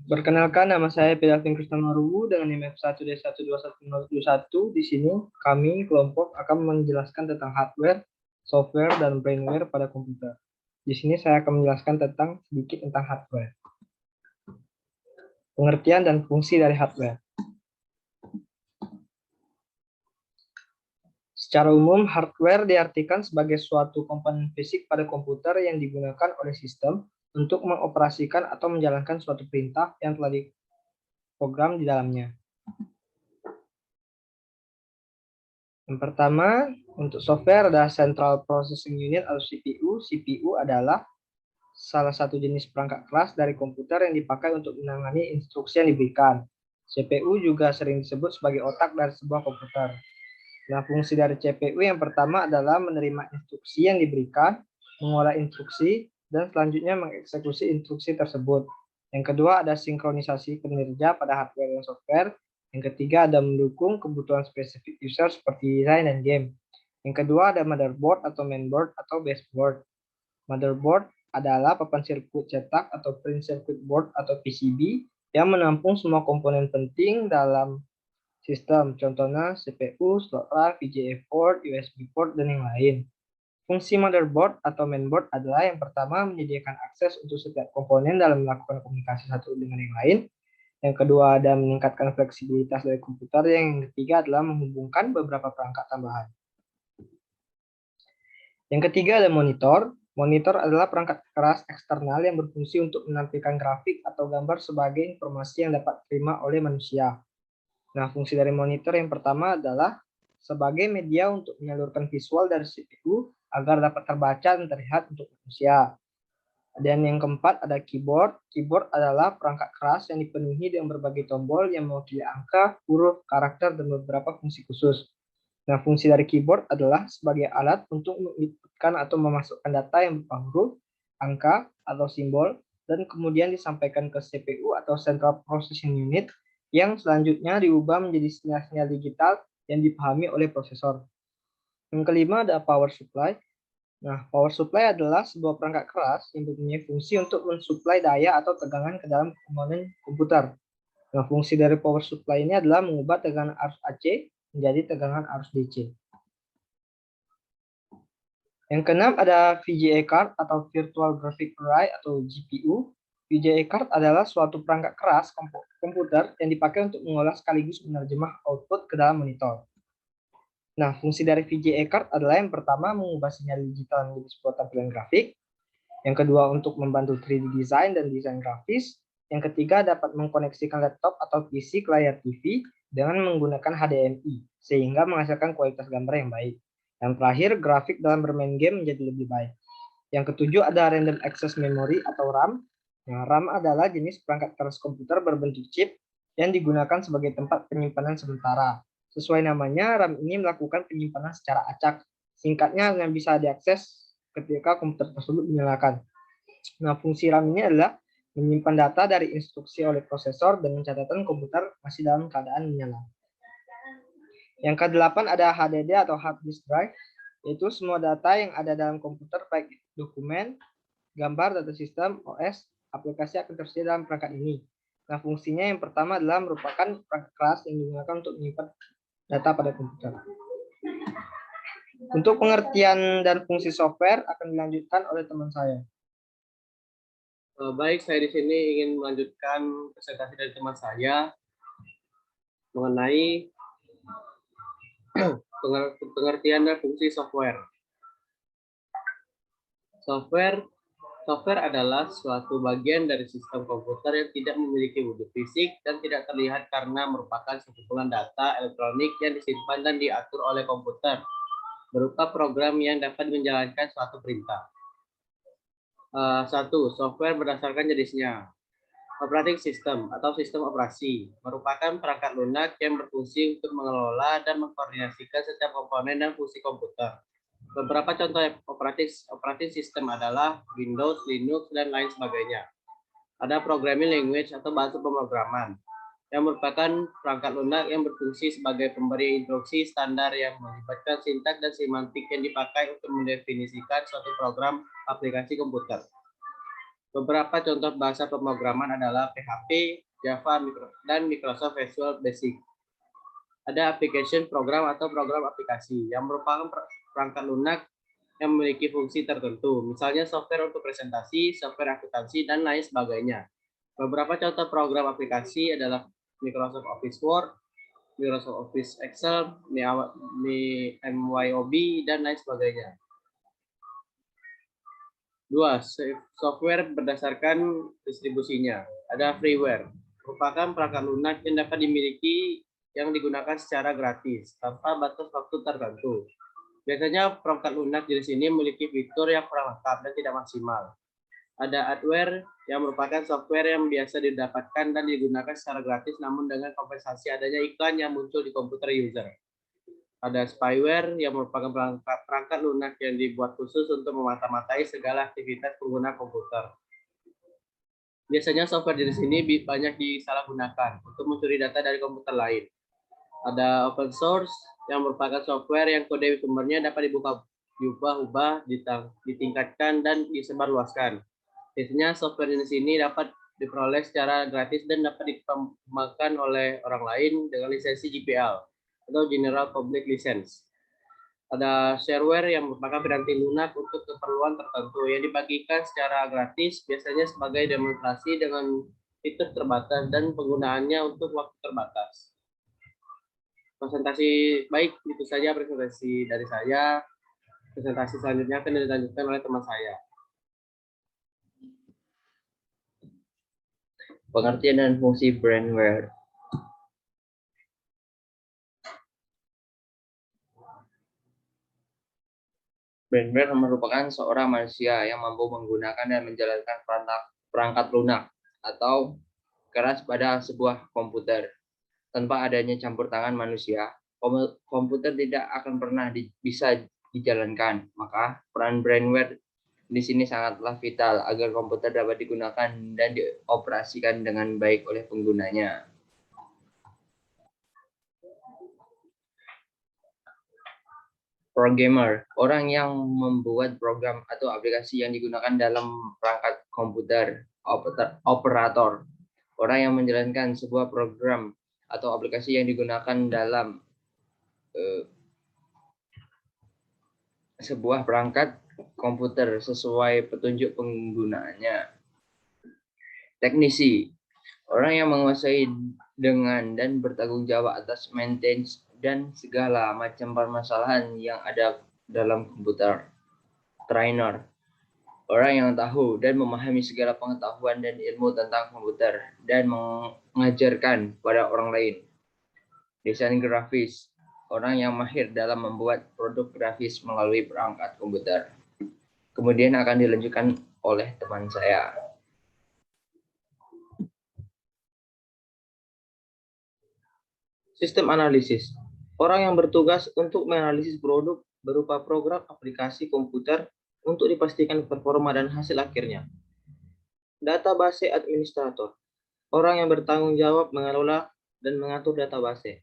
Perkenalkan, nama saya Pidatin Krisnamaruwu dengan NIM F1D12101. Di sini kami kelompok akan menjelaskan tentang hardware, software, dan brainware pada komputer. Di sini saya akan menjelaskan sedikit tentang hardware. Pengertian dan fungsi dari hardware. Secara umum, hardware diartikan sebagai suatu komponen fisik pada komputer yang digunakan oleh sistem untuk mengoperasikan atau menjalankan suatu perintah yang telah diprogram di dalamnya. Yang pertama, untuk software ada Central Processing Unit atau CPU. CPU adalah salah satu jenis perangkat keras dari komputer yang dipakai untuk menangani instruksi yang diberikan. CPU juga sering disebut sebagai otak dari sebuah komputer. Nah, fungsi dari CPU yang pertama adalah menerima instruksi yang diberikan, mengolah instruksi, dan selanjutnya mengeksekusi instruksi tersebut. Yang kedua ada sinkronisasi kinerja pada hardware dan software. Yang ketiga ada mendukung kebutuhan spesifik user seperti desain dan game. Yang kedua ada motherboard atau mainboard atau baseboard. Motherboard adalah papan sirkuit cetak atau print circuit board atau PCB yang menampung semua komponen penting dalam sistem, contohnya CPU, slot RAM, VGA port, USB port, dan yang lain. Fungsi motherboard atau mainboard adalah yang pertama menyediakan akses untuk setiap komponen dalam melakukan komunikasi satu dengan yang lain. Yang kedua ada meningkatkan fleksibilitas dari komputer. Yang ketiga adalah menghubungkan beberapa perangkat tambahan. Yang ketiga ada monitor. Monitor adalah perangkat keras eksternal yang berfungsi untuk menampilkan grafik atau gambar sebagai informasi yang dapat diterima oleh manusia. Nah, fungsi dari monitor yang pertama adalah sebagai media untuk menyalurkan visual dari CPU agar dapat terbaca dan terlihat untuk manusia. Dan yang keempat ada keyboard. Keyboard adalah perangkat keras yang dipenuhi dengan berbagai tombol yang mewakili angka, huruf, karakter, dan beberapa fungsi khusus. Nah, fungsi dari keyboard adalah sebagai alat untuk menginputkan atau memasukkan data yang berupa huruf, angka, atau simbol, dan kemudian disampaikan ke CPU atau Central Processing Unit yang selanjutnya diubah menjadi sinyal-sinyal digital yang dipahami oleh prosesor. Yang kelima ada power supply. Nah, power supply adalah sebuah perangkat keras yang mempunyai fungsi untuk mensuplai daya atau tegangan ke dalam komponen komputer. Nah, fungsi dari power supply ini adalah mengubah tegangan arus AC menjadi tegangan arus DC. Yang keenam ada VGA card atau Virtual Graphic Array atau GPU. VGA card adalah suatu perangkat keras komputer yang dipakai untuk mengolah sekaligus menerjemah output ke dalam monitor. Nah, fungsi dari VGA card adalah yang pertama mengubah sinyal digital menjadi sebuah tampilan grafik. Yang kedua untuk membantu 3D design dan desain grafis. Yang ketiga dapat mengkoneksikan laptop atau PC ke layar TV dengan menggunakan HDMI sehingga menghasilkan kualitas gambar yang baik. Yang terakhir, grafik dalam bermain game menjadi lebih baik. Yang ketujuh ada Random Access Memory atau RAM. Nah, RAM adalah jenis perangkat keras komputer berbentuk chip yang digunakan sebagai tempat penyimpanan sementara. Sesuai namanya, RAM ini melakukan penyimpanan secara acak. Singkatnya, yang bisa diakses ketika komputer tersebut dinyalakan. Nah, fungsi RAM ini adalah menyimpan data dari instruksi oleh prosesor dengan catatan komputer masih dalam keadaan menyala. Yang kedelapan ada HDD atau hard disk drive, yaitu semua data yang ada dalam komputer baik dokumen, gambar, data sistem, OS, aplikasi akan tersedia dalam perangkat ini. Nah, fungsinya yang pertama adalah merupakan perangkat keras yang digunakan untuk menyimpan data pada komputer. Untuk pengertian dan fungsi software akan dilanjutkan oleh teman saya. Baik, saya di sini ingin melanjutkan presentasi dari teman saya mengenai pengertian dan fungsi software. Software adalah suatu bagian dari sistem komputer yang tidak memiliki wujud fisik dan tidak terlihat karena merupakan sekumpulan data elektronik yang disimpan dan diatur oleh komputer berupa program yang dapat menjalankan suatu perintah. Satu, software berdasarkan jenisnya. Operating system atau sistem operasi merupakan perangkat lunak yang berfungsi untuk mengelola dan mengkoordinasikan setiap komponen dan fungsi komputer. Beberapa contoh operating system adalah Windows, Linux, dan lain sebagainya. Ada programming language atau bahasa pemrograman yang merupakan perangkat lunak yang berfungsi sebagai pemberi instruksi standar yang melibatkan sintaks dan semantik yang dipakai untuk mendefinisikan suatu program aplikasi komputer. Beberapa contoh bahasa pemrograman adalah PHP, Java, dan Microsoft Visual Basic. Ada application program atau program aplikasi yang merupakan perangkat lunak yang memiliki fungsi tertentu, misalnya software untuk presentasi, software akuntansi, dan lain sebagainya. Beberapa contoh program aplikasi adalah Microsoft Office Word, Microsoft Office Excel, MYOB, dan lain sebagainya. 2. Software berdasarkan distribusinya. Ada freeware, merupakan perangkat lunak yang dapat dimiliki yang digunakan secara gratis, tanpa batas waktu tertentu. Biasanya perangkat lunak jenis ini memiliki fitur yang kurang lengkap dan tidak maksimal. Ada adware yang merupakan software yang biasa didapatkan dan digunakan secara gratis namun dengan kompensasi adanya iklan yang muncul di komputer user. Ada spyware yang merupakan perangkat lunak yang dibuat khusus untuk memata-matai segala aktivitas pengguna komputer. Biasanya software jenis ini banyak disalahgunakan untuk mencuri data dari komputer lain. Ada open source yang merupakan software yang kode sumbernya dapat diubah-ubah, ditingkatkan, dan disebarluaskan. Biasanya software jenis ini dapat diperoleh secara gratis dan dapat dikembangkan oleh orang lain dengan lisensi GPL atau General Public License. Ada shareware yang merupakan piranti lunak untuk keperluan tertentu yang dibagikan secara gratis, biasanya sebagai demonstrasi dengan fitur terbatas dan penggunaannya untuk waktu terbatas. Presentasi baik, itu saja presentasi dari saya. Presentasi selanjutnya akan dilanjutkan oleh teman saya. Pengertian dan fungsi brandware. Brandware merupakan seorang manusia yang mampu menggunakan dan menjalankan perangkat lunak atau keras pada sebuah komputer. Tanpa adanya campur tangan manusia, komputer tidak akan pernah bisa dijalankan. Maka peran brandware di sini sangatlah vital agar komputer dapat digunakan dan dioperasikan dengan baik oleh penggunanya. Programmer, orang yang membuat program atau aplikasi yang digunakan dalam perangkat komputer. Operator, orang yang menjalankan sebuah program atau aplikasi yang digunakan dalam sebuah perangkat komputer sesuai petunjuk penggunaannya. Teknisi, orang yang menguasai dengan dan bertanggung jawab atas maintenance dan segala macam permasalahan yang ada dalam komputer. Trainer, orang yang tahu dan memahami segala pengetahuan dan ilmu tentang komputer dan mengajarkan pada orang lain. Desain grafis, orang yang mahir dalam membuat produk grafis melalui perangkat komputer. Kemudian akan dilanjutkan oleh teman saya. Sistem analisis. Orang yang bertugas untuk menganalisis produk berupa program aplikasi komputer untuk dipastikan performa dan hasil akhirnya. Database administrator. Orang yang bertanggung jawab mengelola dan mengatur database.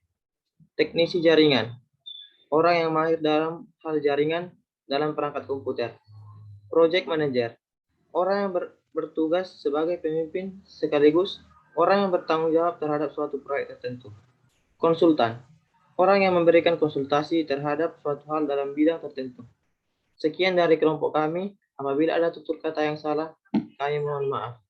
Teknisi jaringan. Orang yang mahir dalam hal jaringan dalam perangkat komputer. Project manager. Orang yang bertugas sebagai pemimpin sekaligus orang yang bertanggung jawab terhadap suatu proyek tertentu. Konsultan, orang yang memberikan konsultasi terhadap suatu hal dalam bidang tertentu. Sekian dari kelompok kami. Apabila ada tutur kata yang salah, kami mohon maaf.